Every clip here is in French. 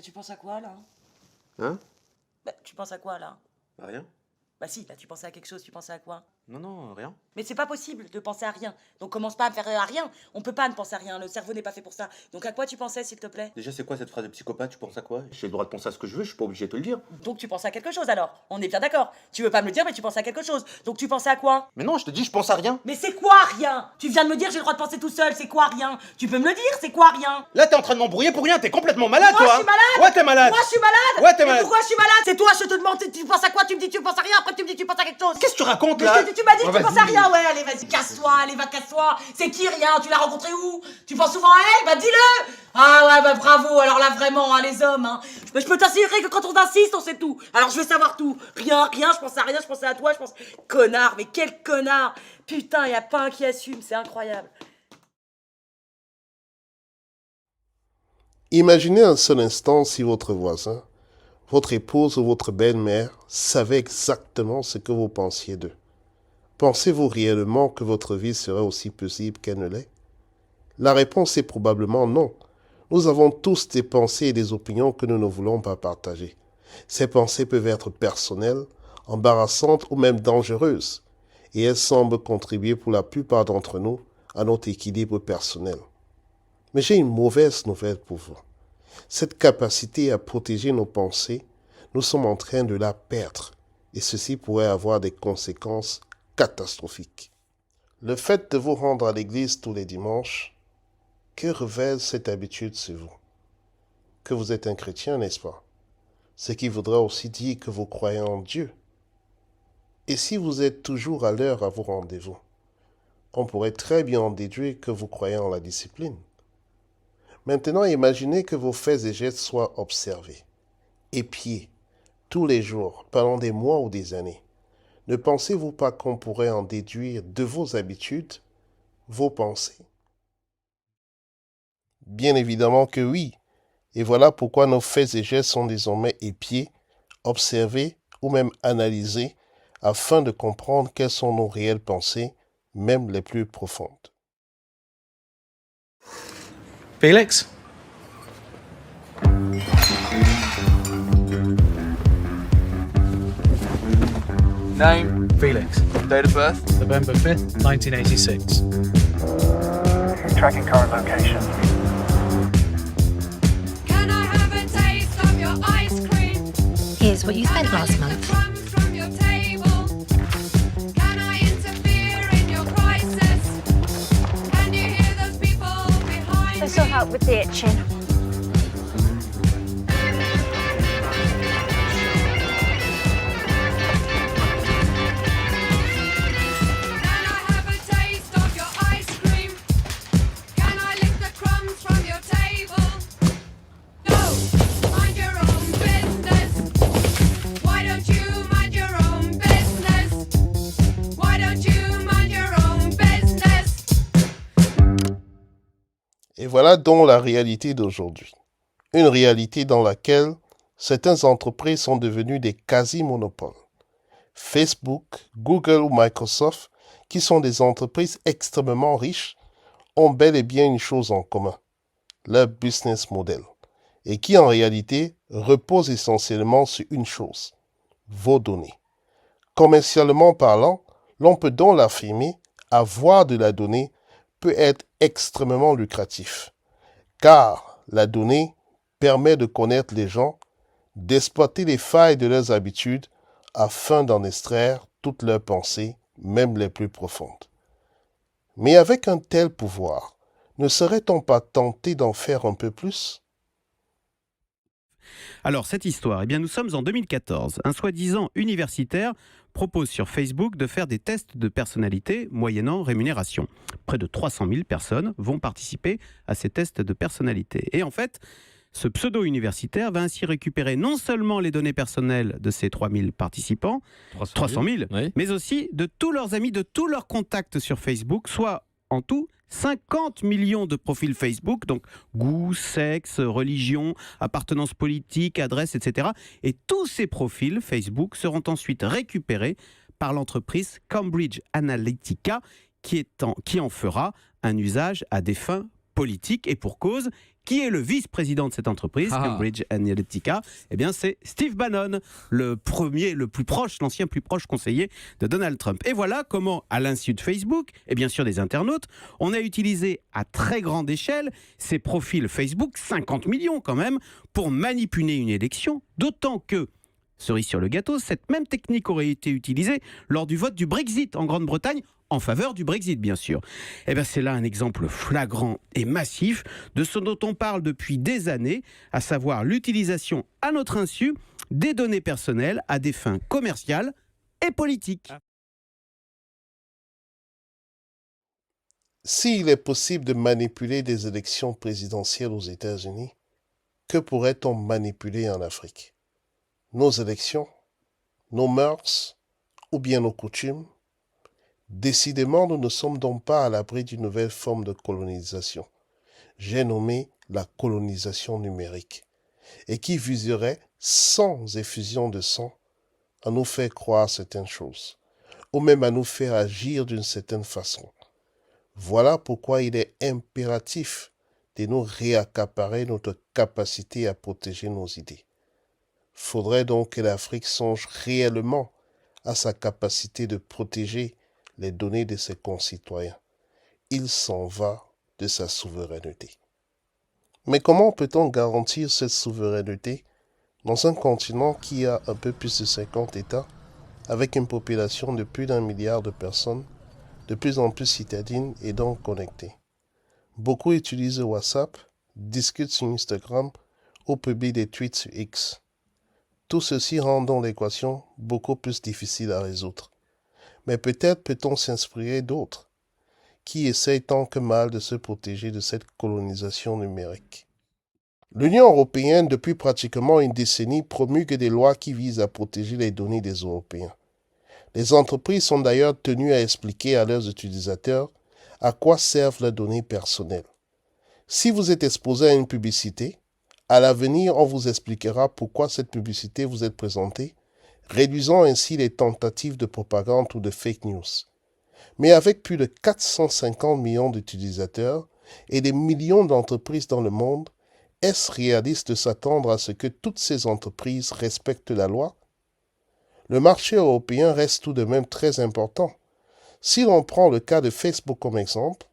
tu penses à quoi, là? Hein? Tu penses à quoi, là? Rien? Bah si, là, tu pensais à quelque chose, tu pensais à quoi? Non, rien. Mais c'est pas possible de penser à rien. Donc commence pas à faire à rien. On peut pas ne penser à rien, le cerveau n'est pas fait pour ça. Donc à quoi tu pensais, s'il te plaît? Déjà, c'est quoi cette phrase de psychopathe? Tu penses à quoi? J'ai le droit de penser à ce que je veux, je suis pas obligé de te le dire. Donc tu penses à quelque chose, alors? On est bien d'accord. Tu veux pas me le dire, mais tu penses à quelque chose. Donc tu pensais à quoi? Mais non, je te dis, je pense à rien. Mais c'est quoi, rien? Tu viens de me dire j'ai le droit de penser tout seul, c'est quoi, rien? Tu peux me le dire, c'est quoi, rien? Là, t'es en train de m'embrouiller pour rien, t'es complètement malade, Moi, toi! je suis malade? Ouais, t'es malade! Moi, je suis malade? Ouais, t'es Mais malade! pourquoi je suis malade? C'est toi, je te demande, tu penses à quoi? Tu me dis tu penses à rien, après tu me dis tu penses à quelque chose. Qu'est-ce que tu racontes, Mais là? tu m'as dit que Ouais, tu pensais à vas-y. rien, ouais, allez, vas-y, casse-toi, allez, va, casse-toi. C'est qui, rien? Tu l'as rencontré où? Tu penses souvent à elle? Bah, dis-le! Ah ouais, bah, bravo, alors là, vraiment, hein, les hommes, hein. Je peux t'assurer que quand on insiste, on sait tout. Alors, je veux savoir tout. Rien, je pense à rien, je pensais à toi, je pense... Connard, mais quel connard! Putain, y a pas un qui assume, c'est incroyable. Imaginez un seul instant si votre voisin, votre épouse ou votre belle-mère savait exactement ce que vous pensiez d'eux. Pensez-vous réellement que votre vie serait aussi paisible qu'elle ne l'est? La réponse est probablement non. Nous avons tous des pensées et des opinions que nous ne voulons pas partager. Ces pensées peuvent être personnelles, embarrassantes ou même dangereuses, et elles semblent contribuer pour la plupart d'entre nous à notre équilibre personnel. Mais j'ai une mauvaise nouvelle pour vous. Cette capacité à protéger nos pensées, nous sommes en train de la perdre, et ceci pourrait avoir des conséquences catastrophique. Le fait de vous rendre à l'église tous les dimanches, que révèle cette habitude sur vous? Que vous êtes un chrétien, n'est-ce pas? Ce qui voudrait aussi dire que vous croyez en Dieu. Et si vous êtes toujours à l'heure à vos rendez-vous, on pourrait très bien en déduire que vous croyez en la discipline. Maintenant, imaginez que vos faits et gestes soient observés, épiés, tous les jours, pendant des mois ou des années. Ne pensez-vous pas qu'on pourrait en déduire de vos habitudes, vos pensées? Bien évidemment que oui. Et voilà pourquoi nos faits et gestes sont désormais épiés, observés ou même analysés afin de comprendre quelles sont nos réelles pensées, même les plus profondes. Felix? Name, Felix. date of birth. November 5th, 1986. Tracking current location. Can I have a taste of your ice cream? Here's what you spent Can I last lick the month. crumbs from your table? Can I interfere in your crisis? Can you hear those people behind This will me? help with the itching. Can I have a taste of your ice cream? Can I lick the crumbs from your table? No, mind your own business. Why don't you mind your own business? Why don't you mind your own business? Et voilà donc la réalité d'aujourd'hui. Une réalité dans laquelle certaines entreprises sont devenues des quasi-monopoles. Facebook, Google ou Microsoft, qui sont des entreprises extrêmement riches, ont bel et bien une chose en commun, leur business model, et qui en réalité repose essentiellement sur une chose, vos données. Commercialement parlant, l'on peut donc l'affirmer, avoir de la donnée peut être extrêmement lucratif, car la donnée permet de connaître les gens, d'exploiter les failles de leurs habitudes afin d'en extraire toutes leurs pensées, même les plus profondes. Mais avec un tel pouvoir, ne serait-on pas tenté d'en faire un peu plus? Alors, cette histoire, eh bien, nous sommes en 2014. Un soi-disant universitaire propose sur Facebook de faire des tests de personnalité moyennant rémunération. Près de 300 000 personnes vont participer à ces tests de personnalité. Et en fait, ce pseudo-universitaire va ainsi récupérer non seulement les données personnelles de ces 3000 participants, 300 000, Oui. mais aussi de tous leurs amis, de tous leurs contacts sur Facebook, soit en tout 50 millions de profils Facebook, donc goût, sexe, religion, appartenance politique, adresse, etc. Et tous ces profils Facebook seront ensuite récupérés par l'entreprise Cambridge Analytica qui en fera un usage à des fins politique, et pour cause. Qui est le vice-président de cette entreprise, Cambridge Analytica? Eh bien, c'est Steve Bannon, l'ancien plus proche conseiller de Donald Trump. Et voilà comment, à l'insu de Facebook, et bien sûr des internautes, on a utilisé à très grande échelle ces profils Facebook, 50 millions quand même, pour manipuler une élection, d'autant que, cerise sur le gâteau, cette même technique aurait été utilisée lors du vote du Brexit en Grande-Bretagne, en faveur du Brexit, bien sûr. Eh bien, c'est là un exemple flagrant et massif de ce dont on parle depuis des années, à savoir l'utilisation à notre insu des données personnelles à des fins commerciales et politiques. S'il est possible de manipuler des élections présidentielles aux États-Unis, que pourrait-on manipuler en Afrique? Nos élections? Nos mœurs? Ou bien nos coutumes? Décidément, nous ne sommes donc pas à l'abri d'une nouvelle forme de colonisation. J'ai nommé la colonisation numérique, et qui viserait, sans effusion de sang, à nous faire croire certaines choses, ou même à nous faire agir d'une certaine façon. Voilà pourquoi il est impératif de nous réaccaparer notre capacité à protéger nos idées. Faudrait donc que l'Afrique songe réellement à sa capacité de protéger les données de ses concitoyens. Il s'en va de sa souveraineté. Mais comment peut-on garantir cette souveraineté dans un continent qui a un peu plus de 50 États, avec une population de plus d'1 milliard de personnes, de plus en plus citadines et donc connectées? Beaucoup utilisent WhatsApp, discutent sur Instagram ou publient des tweets sur X. Tout ceci rend donc l'équation beaucoup plus difficile à résoudre. Mais peut-être peut-on s'inspirer d'autres qui essayent tant que mal de se protéger de cette colonisation numérique. L'Union européenne, depuis pratiquement une décennie, promulgue des lois qui visent à protéger les données des Européens. Les entreprises sont d'ailleurs tenues à expliquer à leurs utilisateurs à quoi servent leurs données personnelles. Si vous êtes exposé à une publicité, à l'avenir, on vous expliquera pourquoi cette publicité vous est présentée, réduisant ainsi les tentatives de propagande ou de fake news. Mais avec plus de 450 millions d'utilisateurs et des millions d'entreprises dans le monde, est-ce réaliste de s'attendre à ce que toutes ces entreprises respectent la loi? Le marché européen reste tout de même très important. Si l'on prend le cas de Facebook comme exemple,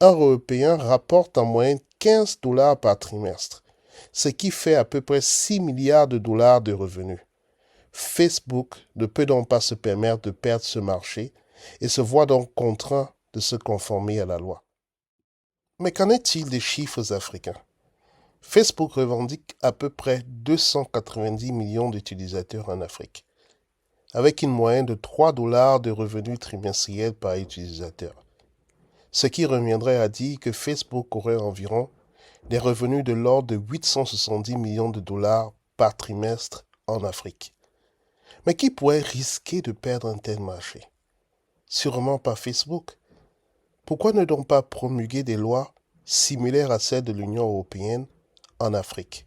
un Européen rapporte en moyenne 15 $ par trimestre, ce qui fait à peu près 6 milliards de dollars de revenus. Facebook ne peut donc pas se permettre de perdre ce marché et se voit donc contraint de se conformer à la loi. Mais qu'en est-il des chiffres africains? Facebook revendique à peu près 290 millions d'utilisateurs en Afrique, avec une moyenne de 3 $ de revenus trimestriels par utilisateur, ce qui reviendrait à dire que Facebook aurait environ des revenus de l'ordre de 870 millions de dollars par trimestre en Afrique. Mais qui pourrait risquer de perdre un tel marché? Sûrement pas Facebook. Pourquoi ne donc pas promulguer des lois similaires à celles de l'Union européenne en Afrique?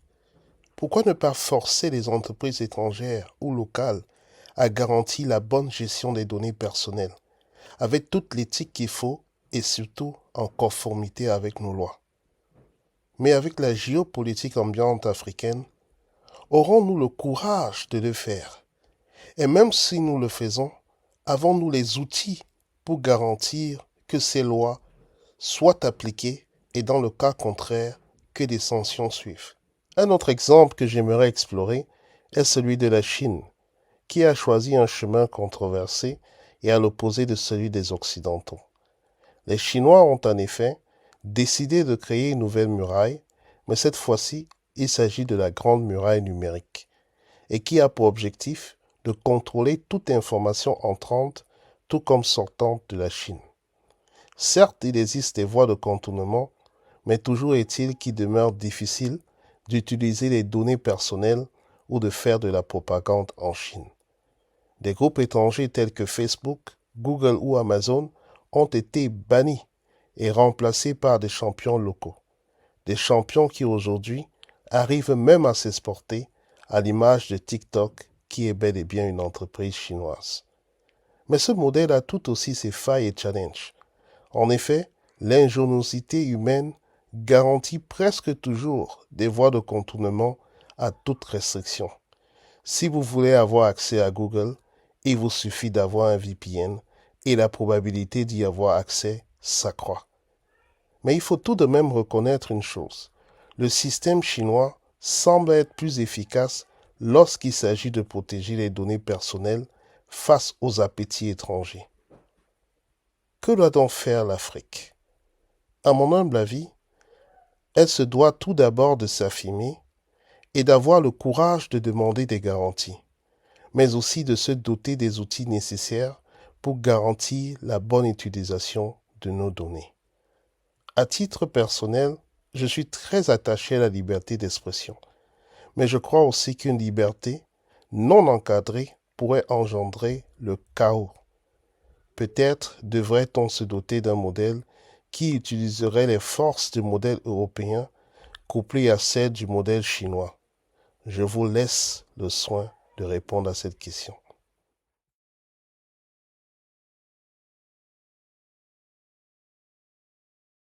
Pourquoi ne pas forcer les entreprises étrangères ou locales à garantir la bonne gestion des données personnelles, avec toute l'éthique qu'il faut et surtout en conformité avec nos lois? Mais avec la géopolitique ambiante africaine, aurons-nous le courage de le faire? Et même si nous le faisons, avons-nous les outils pour garantir que ces lois soient appliquées et dans le cas contraire, que des sanctions suivent? Un autre exemple que j'aimerais explorer est celui de la Chine, qui a choisi un chemin controversé et à l'opposé de celui des Occidentaux. Les Chinois ont en effet décidé de créer une nouvelle muraille, mais cette fois-ci, il s'agit de la Grande Muraille numérique, et qui a pour objectif de contrôler toute information entrante, tout comme sortante de la Chine. Certes, il existe des voies de contournement, mais toujours est-il qu'il demeure difficile d'utiliser les données personnelles ou de faire de la propagande en Chine. Des groupes étrangers tels que Facebook, Google ou Amazon ont été bannis et remplacés par des champions locaux. Des champions qui aujourd'hui arrivent même à s'exporter, à l'image de TikTok, qui est bel et bien une entreprise chinoise. Mais ce modèle a tout aussi ses failles et challenges. En effet, l'ingéniosité humaine garantit presque toujours des voies de contournement à toute restriction. Si vous voulez avoir accès à Google, il vous suffit d'avoir un VPN et la probabilité d'y avoir accès s'accroît. Mais il faut tout de même reconnaître une chose. Le système chinois semble être plus efficace lorsqu'il s'agit de protéger les données personnelles face aux appétits étrangers. Que doit donc faire l'Afrique? À mon humble avis, elle se doit tout d'abord de s'affirmer et d'avoir le courage de demander des garanties, mais aussi de se doter des outils nécessaires pour garantir la bonne utilisation de nos données. À titre personnel, je suis très attaché à la liberté d'expression, mais je crois aussi qu'une liberté non encadrée pourrait engendrer le chaos. Peut-être devrait-on se doter d'un modèle qui utiliserait les forces du modèle européen couplées à celles du modèle chinois. Je vous laisse le soin de répondre à cette question.